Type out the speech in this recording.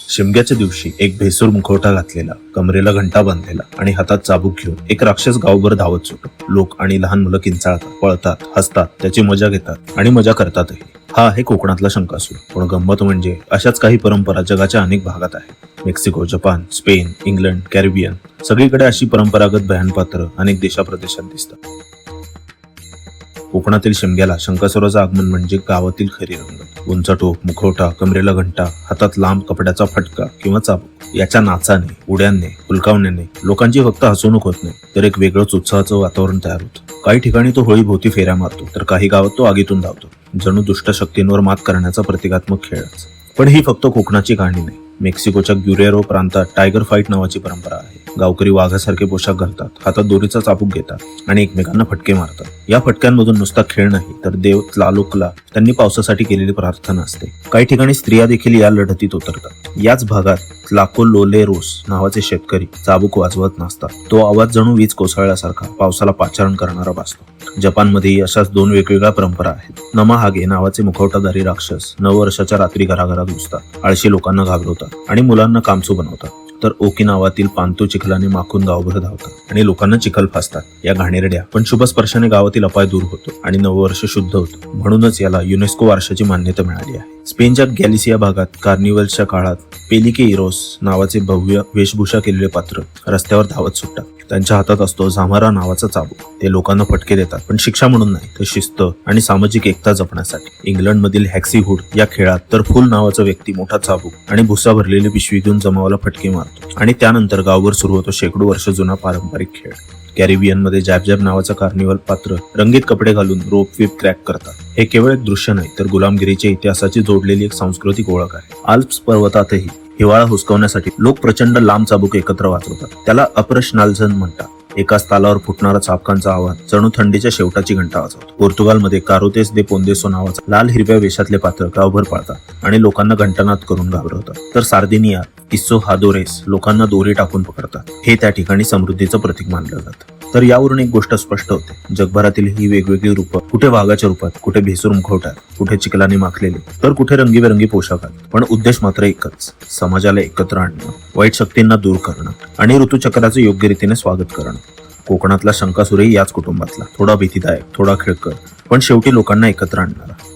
शिमग्याच्या दिवशी एक भेसूर मुखवटा घातलेला, कमरेला घंटा बांधलेला आणि हातात चाबूक घेऊन एक राक्षस गावभर धावत सुटतो. लोक आणि लहान मुलं किंचाळतात, पळतात, हसतात, त्याची मजा घेतात आणि मजा करतातही. हा आहे कोकणातला शंकासूर. पण गंमत म्हणजे अशाच काही परंपरा जगाच्या अनेक भागात आहेत. Mexico, Japan, Spain, England, Caribbean सगळीकडे अशी परंपरागत भयानपात्र अनेक देशाप्रदेशात दिसतात. कोकणातील शिमग्याला शंकासुराचं आगमन म्हणजे गावातील खरी रंगत. उंच टोप, मुखवटा, कमरेला घंटा, हातात लांब कपड्याचा फटका किंवा चाबूक. याच्या नाचाने, उड्यांने, हुलकावण्याने लोकांची फक्त हसवणूक होत नाही, तर एक वेगळंच उत्साहाचं वातावरण तयार होतं. काही ठिकाणी तो होळीभोवती फेऱ्या मारतो, तर काही गावात तो आगीतून धावतो. जणू दुष्ट शक्तींवर मात करण्याचा प्रतिकात्मक खेळच. पण ही फक्त कोकणाची कहाणी नाही. मेक्सिकोच्या ग्युरेरो प्रांतात टायगर फाईट नावाची परंपरा आहे. गावकरी वाघासारखे पोशाख घालतात, हातात दोरीचा चाबूक घेतात आणि एकमेकांना फटके मारतात. या फटक्यांमधून नुसता खेळ नाही, तर देव त्रालोकला त्यांनी पावसासाठी केलेली प्रार्थना असते. काही ठिकाणी स्त्रिया देखील या लढतीत उतरतात. याच भागात लाको लोलेरोस नावाचे शेतकरी चाबूक वाजवत नाचतात. तो आवाज जणू वीज कोसळल्यासारखा पावसाला पाचारण करणारा भासतो. जपानमध्येही अशाच दोन वेगवेगळ्या परंपरा आहेत. नमाहागे नावाचे मुखवटाधारी राक्षस नववर्षाच्या रात्री घराघरात घुसतात, आळशी लोकांना घाबरवतात आणि मुलांना कामसू बनवतात. तर ओकिनावातील पांतू चिखलाने माखून गावभर धावतात आणि लोकांना चिखल फासतात. या घाणेरड्या पण शुभ स्पर्शाने गावातील अपाय दूर होतो आणि नववर्ष शुद्ध होतं. म्हणूनच याला युनेस्को वारशाची मान्यता मिळाली आहे. स्पेनच्या गॅलिसिया भागात कार्निवलच्या काळात पेलिके इरोस नावाचे भव्य वेशभूषा केलेले पात्र रस्त्यावर धावत सुटतात. त्यांच्या हातात असतो झामारा नावाचा चाबूक. ते लोकांना फटके देतात, पण शिक्षा म्हणून नाही, तर शिस्त आणि सामाजिक एकता जपण्यासाठी. इंग्लंडमधील हॅक्सीहुड या खेळात तर फुल नावाचा व्यक्ती मोठा चाबूक आणि भुसा भरलेली पिशवी घेऊन जमावाला फटके मारतो आणि त्यानंतर गावभर सुरू होतो शेकडो वर्ष जुना पारंपरिक खेळ. कॅरिबियनमध्ये जॅब नावाचा कार्निवल पात्र रंगीत कपडे घालून रोप विप क्रॅक करतात. हे केवळ एक दृश्य नाही, तर गुलामगिरीच्या इतिहासाची जोडलेली एक सांस्कृतिक ओळख आहे. आल्प्स पर्वतातही हिवाळा हुसकवण्यासाठी लोक प्रचंड लांब चाबूक एकत्र वाजवतात. त्याला अप्रश्नाल्झन म्हणतात. एकाच तालावर फुटणारा चाबकांचा आवाज जणू थंडीच्या शेवटाची घंटा वाजवतो. पोर्तुगालमध्ये कारोतेस दे पोंदेसो नावाचा लाल हिरव्या वेशातले पात्र गावभर पाळतात आणि लोकांना घंटानाद करून घाबरवतात. तर सार्दिनिया इस्सो हादोरेस लोकांना दोरी टाकून पकडतात. हे त्या ठिकाणी समृद्धीचं प्रतीक मानलं जातं. तर यावरून एक गोष्ट स्पष्ट होते, जगभरातील ही वेगवेगळी रूपं, कुठे वाघाच्या रूपात, कुठे भेसूर मुखवट्यात, कुठे चिखलाने माखलेले, तर कुठे रंगीबेरंगी पोशाखात, पण उद्देश मात्र एकच, समाजाला एकत्र आणणं, वाईट शक्तींना दूर करणं आणि ऋतुचक्राचं योग्य रीतीने स्वागत करणं. कोकणातला शंकासूरही याच कुटुंबातला, थोडा भीतीदायक, थोडा खेळकर, पण शेवटी लोकांना एकत्र आणणारा.